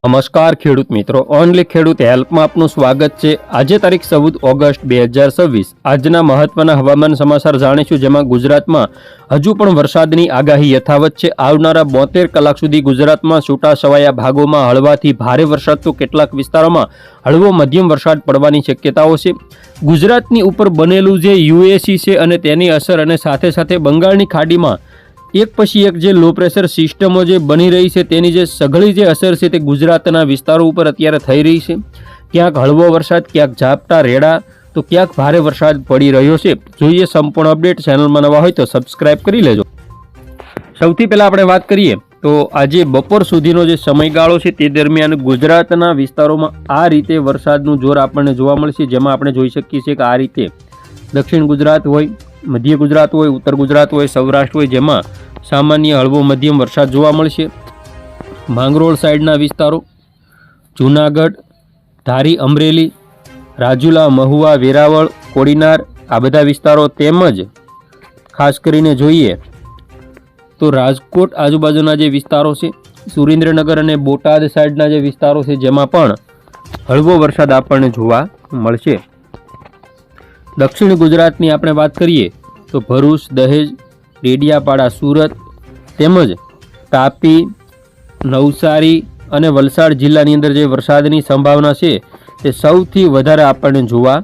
નમસ્કાર ખેડૂત મિત્રો, ઓનલી ખેડૂત હેલ્પમાં આપનું સ્વાગત છે। આજે તારીખ 14 ઓગસ્ટ 2026 આજના મહત્વના હવામાન સમાચાર જાણીશું, જેમાં ગુજરાતમાં હજુ પણ વરસાદની આગાહી યથાવત છે। આવનારા 72 કલાક સુધી ગુજરાતમાં છૂટાછવાયા ભાગોમાં હળવાથી ભારે વરસાદ તો કેટલાક વિસ્તારોમાં હળવો મધ્યમ વરસાદ પડવાની શક્યતાઓ છે। ગુજરાતની ઉપર બનેલું જે યુએસી છે અને તેની અસર અને સાથે સાથે બંગાળની ખાડીમાં એક પછી એક જે લો પ્રેશર સિસ્ટમો જે બની રહી છે તેની જે સઘળી જે અસર છે તે ગુજરાતના વિસ્તારો ઉપર અત્યારે થઈ રહી છે। ક્યાંક હળવો વરસાદ, ક્યાંક ઝાપટા, રેડા તો ક્યાંક ભારે વરસાદ પડી રહ્યો છે। જોઈએ સંપૂર્ણ અપડેટ। ચેનલમાં નવા હોય તો સબસ્ક્રાઇબ કરી લેજો। સૌથી પહેલાં આપણે વાત કરીએ તો આજે બપોર સુધીનો જે સમયગાળો છે તે દરમિયાન ગુજરાતના વિસ્તારોમાં આ રીતે વરસાદનું જોર આપણને જોવા મળશે, જેમાં આપણે જોઈ શકીએ છીએ કે આ રીતે દક્ષિણ ગુજરાત હોય, મધ્ય ગુજરાત હોય, ઉત્તર ગુજરાત હોય, સૌરાષ્ટ્ર હોય, જેમાં સામાન્ય હળવો મધ્યમ વરસાદ જોવા મળશે। માંગરોળ સાઈડના વિસ્તારો, જૂનાગઢ, ધારી, અમરેલી, રાજુલા, મહુવા, વેરાવળ, કોડીનાર આ બધા વિસ્તારો, તેમજ ખાસ કરીને જોઈએ તો રાજકોટ આજુબાજુના જે વિસ્તારો છે, સુરેન્દ્રનગર અને બોટાદ સાઈડના જે વિસ્તારો છે, જેમાં પણ હળવો વરસાદ આપણને જોવા મળશે। દક્ષિણ ગુજરાતની આપણે વાત કરીએ તો ભરૂચ, દહેજ, ડેડિયાપાડા, સુરત તેમજ તાપી, નવસારી અને વલસાડ જિલ્લાની અંદર જે વરસાદની સંભાવના છે તે સૌથી વધારે આપણને જોવા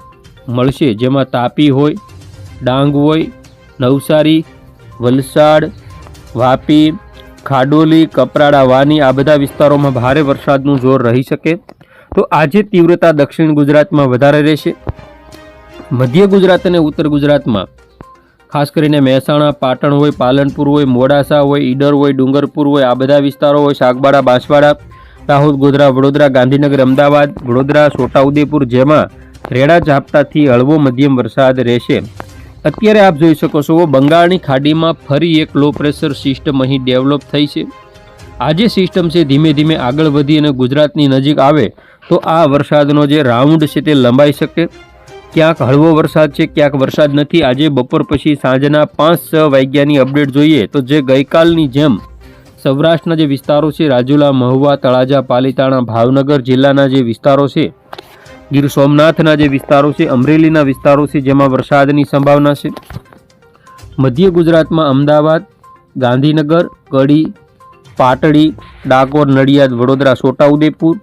મળશે, જેમાં તાપી હોય, ડાંગ હોય, નવસારી, વલસાડ, વાપી, ખાડોલી, કપરાડા, વાની આ બધા વિસ્તારોમાં ભારે વરસાદનું જોર રહી શકે। તો આજે તીવ્રતા દક્ષિણ ગુજરાતમાં વધારે રહેશે। મધ્ય ગુજરાત અને ઉત્તર ગુજરાતમાં ખાસ કરીને મહેસાણા, પાટણ હોય, પાલનપુર હોય, મોડાસા હોય, ઈડર હોય, ડુંગરપુર હોય આ બધા વિસ્તારો હોય, સાગબારા, બાંસવાડા, દાહોદ, ગોધરા, વડોદરા, ગાંધીનગર, અમદાવાદ, વડોદરા, છોટાઉદેપુર, જેમાં રેડા ઝાપટાથી હળવો મધ્યમ વરસાદ રહેશે। અત્યારે આપ જોઈ શકો છો બંગાળની ખાડીમાં ફરી એક લો પ્રેશર સિસ્ટમ અહીં ડેવલપ થઈ છે। આ જે સિસ્ટમ છે ધીમે ધીમે આગળ વધી અને ગુજરાતની નજીક આવે તો આ વરસાદનો જે રાઉન્ડ છે તે લંબાઈ શકે। ક્યાંક હળવો વરસાદ છે, ક્યાંક વરસાદ નથી। આજે બપોર પછી સાંજના 5-6 વાગ્યાની અપડેટ જોઈએ તો જે ગઈકાલની જેમ સૌરાષ્ટ્રના જે વિસ્તારો છે, રાજુલા, મહુવા, તળાજા, પાલીતાણા, ભાવનગર જિલ્લાના જે વિસ્તારો છે, ગીર સોમનાથના જે વિસ્તારો છે, અમરેલીના વિસ્તારો છે, જેમાં વરસાદની સંભાવના છે। મધ્ય ગુજરાતમાં અમદાવાદ, ગાંધીનગર, કડી, પાટડી, ડાકોર, નડિયાદ, વડોદરા, છોટાઉદેપુર।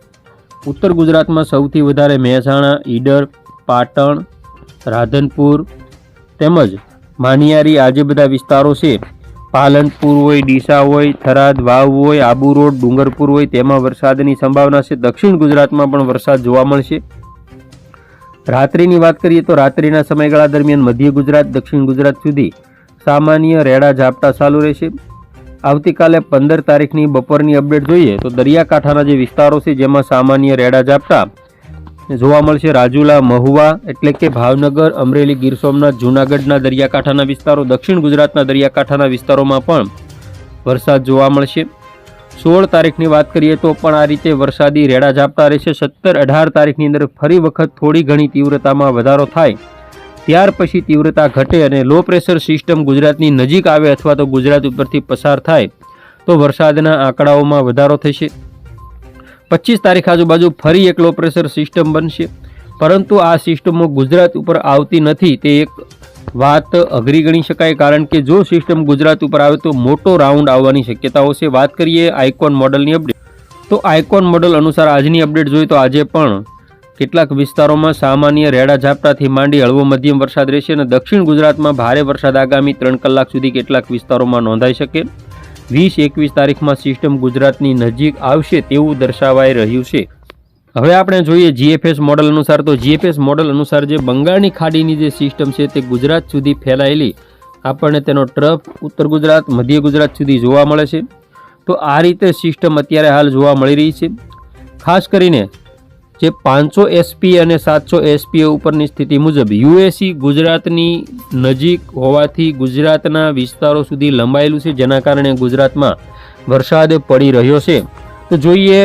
ઉત્તર ગુજરાતમાં સૌથી વધારે મહેસાણા, ઈડર, પાટણ, રાધનપુર તેમજ માનિયારી આ જે બધા વિસ્તારો છે, પાલનપુર હોય, ડીસા હોય, થરાદ, વાવ હોય, આબુ રોડ, ડુંગરપુર હોય, તેમાં વરસાદની સંભાવના છે। દક્ષિણ ગુજરાતમાં પણ વરસાદ જોવા મળશે। રાત્રિની વાત કરીએ તો રાત્રિના સમયગાળા દરમિયાન મધ્ય ગુજરાત, દક્ષિણ ગુજરાત સુધી સામાન્ય રેડા ઝાપટા ચાલુ રહેશે। આવતીકાલે 15 તારીખની બપોરની અપડેટ જોઈએ તો દરિયાકાંઠાના જે વિસ્તારો છે જેમાં સામાન્ય રેડા ઝાપટા જોવા મળશે। રાજુલા, મહુવા એટલે કે ભાવનગર, અમરેલી, ગીર સોમનાથ, જૂનાગઢના દરિયાકાંઠાના વિસ્તારો, દક્ષિણ ગુજરાતના દરિયાકાંઠાના વિસ્તારોમાં પણ વરસાદ જોવા મળશે। 16 તારીખની વાત કરીએ તો પણ આ રીતે વરસાદી રેડા ઝાપટા રહેશે। 17-18 તારીખની અંદર ફરી વખત થોડી ઘણી તીવ્રતામાં વધારો થાય, ત્યાર પછી તીવ્રતા ઘટે અને લો પ્રેશર સિસ્ટમ ગુજરાતની નજીક આવે અથવા તો ગુજરાત ઉપરથી પસાર થાય તો વરસાદના આંકડાઓમાં વધારો થશે। 25 તારીખ આજુબાજુ ફરી એક લો પ્રેશર સિસ્ટમ બનશે, પરંતુ આ સિસ્ટમો ગુજરાત ઉપર આવતી નથી તે એક વાત અઘરી ગણી શકાય, કારણ કે જો સિસ્ટમ ગુજરાત ઉપર આવે તો મોટો રાઉન્ડ આવવાની શક્યતાઓ છે। વાત કરીએ આઇકોન મોડલની અપડેટ તો આઇકોન મોડલ અનુસાર આજની અપડેટ જોઈએ તો આજે પણ કેટલાક વિસ્તારોમાં સામાન્ય રેડા ઝાપટાથી માંડી હળવો મધ્યમ વરસાદ રહેશે અને દક્ષિણ ગુજરાતમાં ભારે વરસાદ આગામી 3 કલાક સુધી કેટલાક વિસ્તારોમાં નોંધાઈ શકે। 20-21 તારીખમાં સિસ્ટમ ગુજરાતની નજીક આવશે તેવું દર્શાવાઈ રહ્યું છે। હવે આપણે જોઈએ જીએફએસ મોડલ અનુસાર તો જીએફએસ મોડલ અનુસાર જે બંગાળની ખાડીની જે સિસ્ટમ છે તે ગુજરાત સુધી ફેલાયેલી આપણને તેનો ટ્રફ ઉત્તર ગુજરાત, મધ્ય ગુજરાત સુધી જોવા મળે છે। તો આ રીતે સિસ્ટમ અત્યારે હાલ જોવા મળી રહી છે। ખાસ કરીને જે 500 એસપી અને 700 એસપી ઉપરની સ્થિતિ મુજબ યુએસી ગુજરાતની નજીક હોવાથી ગુજરાતના વિસ્તારો સુધી લંબાયેલું છે, જેના કારણે ગુજરાતમાં વરસાદ પડી રહ્યો છે। તો જોઈએ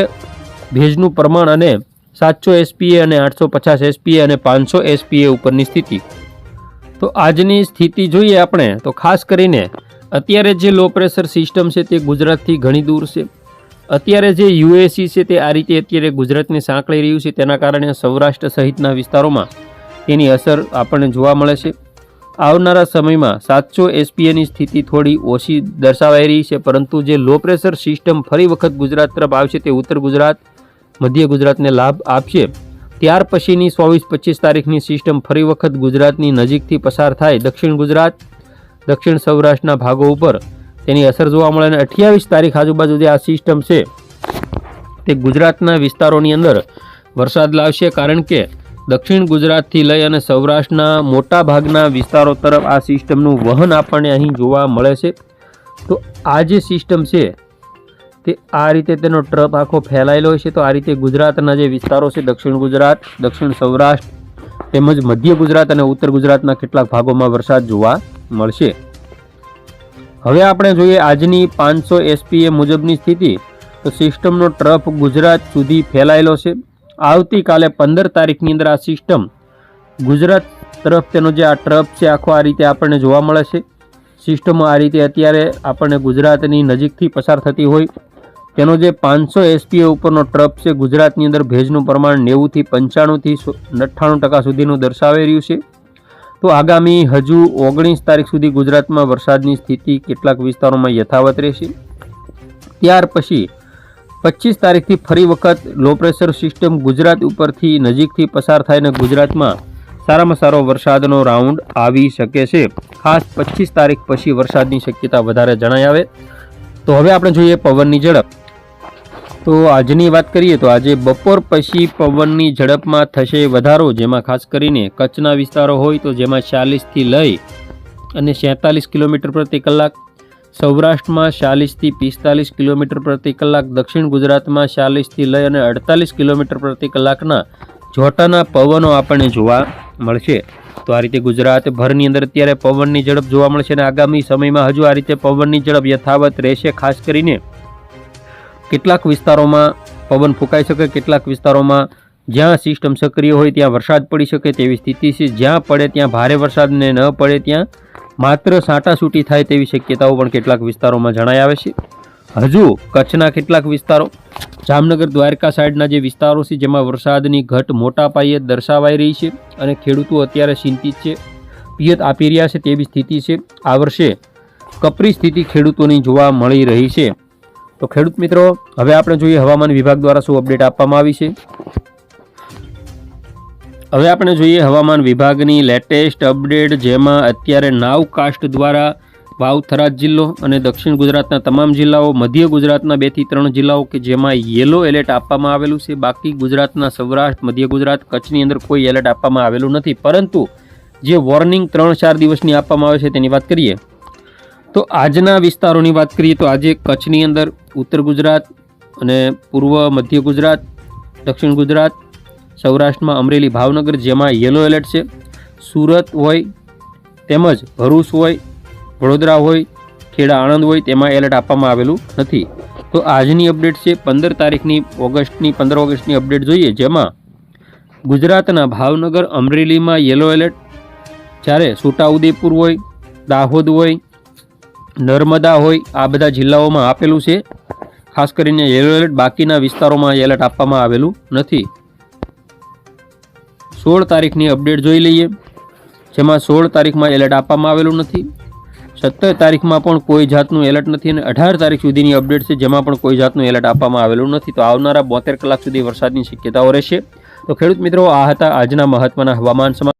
ભેજનું પ્રમાણ અને 700 એસપીએ અને 850 એસપીએ અને 500 એસપીએ ઉપરની સ્થિતિ। તો આજની સ્થિતિ જોઈએ આપણે તો ખાસ કરીને અત્યારે જે લો પ્રેશર સિસ્ટમ છે તે ગુજરાતથી ઘણી દૂર છે। અત્યારે જે યુએસી છે તે આ રીતે અત્યારે ગુજરાતને સાંકળી રહ્યું છે, તેના કારણે સૌરાષ્ટ્ર સહિતના વિસ્તારોમાં તેની અસર આપણને જોવા મળે છે. આવનારા સમયમાં 700 SPAની સ્થિતિ થોડી ઓછી દર્શાવાઈ રહી છે, પરંતુ જે લો પ્રેશર સિસ્ટમ ફરી વખત ગુજરાત તરફ આવશે તે ઉત્તર ગુજરાત, મધ્ય ગુજરાતને લાભ આપશે. ત્યાર પછીની 24-25 તારીખની સિસ્ટમ ફરી વખત ગુજરાતની નજીકથી પસાર થાય દક્ષિણ ગુજરાત, દક્ષિણ સૌરાષ્ટ્રના ભાગો ઉપર તેની અસર જોવા મળે. અને 28 તારીખ આજુબાજુ જે આ સિસ્ટમ છે તે ગુજરાતના વિસ્તારોની અંદર વરસાદ લાવશે, કારણ કે દક્ષિણ ગુજરાતથી લઈ અને સૌરાષ્ટ્રના મોટા ભાગના વિસ્તારો તરફ આ સિસ્ટમનું વહન આપણને અહીં જોવા મળે છે. તો આ જે સિસ્ટમ છે તે આ રીતે તેનો ટ્રપ આખો ફેલાયેલો છે. તો આ રીતે ગુજરાતના જે વિસ્તારો છે દક્ષિણ ગુજરાત, દક્ષિણ સૌરાષ્ટ્ર તેમજ મધ્ય ગુજરાત અને ઉત્તર ગુજરાતના કેટલાક ભાગોમાં વરસાદ જોવા મળશે. હવે આપણે જોઈએ આજની 500 SPA મુજબની સ્થિતિ. તો સિસ્ટમનો ટ્રપ ગુજરાત સુધી ફેલાયેલો છે. આવતીકાલે 15 તારીખની અંદર આ સિસ્ટમ ગુજરાત તરફ તેનો જે આ ટ્રપ છે આખો આ રીતે આપણને જોવા મળે છે. સિસ્ટમ આ રીતે અત્યારે આપણને ગુજરાતની નજીકથી પસાર થતી હોય તેનો જે 500 SPA ઉપરનો ટ્રપ છે ગુજરાતની અંદર ભેજનું પ્રમાણ 90 થી 95 થી 98% સુધીનું દર્શાવી રહ્યું છે. તો આગામી હજુ 19 તારીખ સુધી ગુજરાતમાં વરસાદની સ્થિતિ કેટલાક વિસ્તારોમાં યથાવત રહેશે. ત્યાર પછી 25 તારીખથી ફરી વખત લો પ્રેશર સિસ્ટમ ગુજરાત ઉપરથી નજીકથી પસાર થાય અને ગુજરાતમાં સારામાં સારો વરસાદનો રાઉન્ડ આવી શકે છે. ખાસ 25 તારીખ પછી વરસાદની શક્યતા વધારે જણાઈ આવે. તો હવે આપણે જોઈએ પવનની ઝડપ. તો આજની વાત કરીએ તો આજે બપોર પછી પવનની ઝડપમાં થશે વધારો, જેમાં ખાસ કરીને કચ્છના વિસ્તારો હોય તો જેમાં 40 થી લઈ અને 47 કિલોમીટર પ્રતિ કલાક, સૌરાષ્ટ્રમાં 40 થી 45 કિલોમીટર પ્રતિ કલાક, દક્ષિણ ગુજરાતમાં 40 થી લઈ અને 48 કિલોમીટર પ્રતિ કલાકના જોટાના પવનો આપણને જોવા મળશે. તો આ રીતે ગુજરાત ભરની અંદર અત્યારે પવનની ઝડપ જોવા મળશે અને આગામી સમયમાં હજુ આ રીતે પવનની ઝડપ યથાવત રહેશે. ખાસ કરીને કેટલાક વિસ્તારોમાં પવન ફૂંકાઈ શકે, કેટલાક વિસ્તારોમાં જ્યાં સિસ્ટમ સક્રિય હોય ત્યાં વરસાદ પડી શકે તેવી સ્થિતિ છે. જ્યાં પડે ત્યાં ભારે વરસાદ ને ન પડે ત્યાં માત્ર છાંટાછૂટી થાય તેવી શક્યતાઓ પણ કેટલાક વિસ્તારોમાં જણાઈ આવે છે. હજુ કચ્છના કેટલાક વિસ્તારો, જામનગર, દ્વારકા સાઈડના જે વિસ્તારો છે જેમાં વરસાદની ઘટ મોટા પાયે દર્શાવાઈ રહી છે અને ખેડૂતો અત્યારે ચિંતિત છે, પિયત આપી રહ્યા છે તેવી સ્થિતિ છે. આ વર્ષે કપરી સ્થિતિ ખેડૂતોની જોવા મળી રહી છે. તો ખેડૂત મિત્રો, હવે આપણે જોઈએ હવામાન વિભાગ દ્વારા શું અપડેટ આપવામાં આવી છે. હવે આપણે જોઈએ હવામાન વિભાગની લેટેસ્ટ અપડેટ, જેમાં અત્યારે નાવકાસ્ટ દ્વારા વાવ, થરાદ જિલ્લો અને દક્ષિણ ગુજરાતના તમામ જિલ્લાઓ, મધ્ય ગુજરાતના 2 થી 3 જિલ્લાઓ કે જેમાં યેલો એલર્ટ આપવામાં આવેલું છે. બાકી ગુજરાતના સૌરાષ્ટ્ર, મધ્ય ગુજરાત, કચ્છની અંદર કોઈ એલર્ટ આપવામાં આવેલું નથી. પરંતુ જે વોર્નિંગ 3-4 દિવસની આપવામાં આવે છે તેની વાત કરીએ તો આજના વિસ્તારોની વાત કરીએ તો આજે કચ્છની અંદર, ઉત્તર ગુજરાત અને પૂર્વ મધ્ય ગુજરાત, દક્ષિણ ગુજરાત, સૌરાષ્ટ્રમાં અમરેલી, ભાવનગર જેમાં યેલો એલર્ટ છે. સુરત હોય તેમજ ભરૂચ હોય, વડોદરા હોય, ખેડા, આણંદ હોય તેમાં એલર્ટ આપવામાં આવેલું નથી. તો આજની અપડેટ છે 15 તારીખની 15 ઓગસ્ટની અપડેટ જોઈએ, જેમાં ગુજરાતના ભાવનગર, અમરેલીમાં યેલો એલર્ટ, જ્યારે છોટાઉદેપુર હોય, દાહોદ હોય, નર્મદા હોય આ બધા જિલ્લાઓમાં આપેલું છે ખાસ કરીને યેલો એલર્ટ. બાકીના વિસ્તારોમાં એલર્ટ આપવામાં આવેલું નથી. 16 તારીખની અપડેટ જોઈ લઈએ, જેમાં 16 તારીખમાં એલર્ટ આપવામાં આવેલું નથી. 17 તારીખમાં પણ કોઈ જાતનું એલર્ટ નથી અને 18 તારીખ સુધીની અપડેટ છે જેમાં પણ કોઈ જાતનું એલર્ટ આપવામાં આવેલું નથી. તો આવનારા 72 કલાક સુધી વરસાદની શક્યતાઓ રહેશે. તો ખેડૂત મિત્રો, આ હતા આજના મહત્વના હવામાન સમાચાર.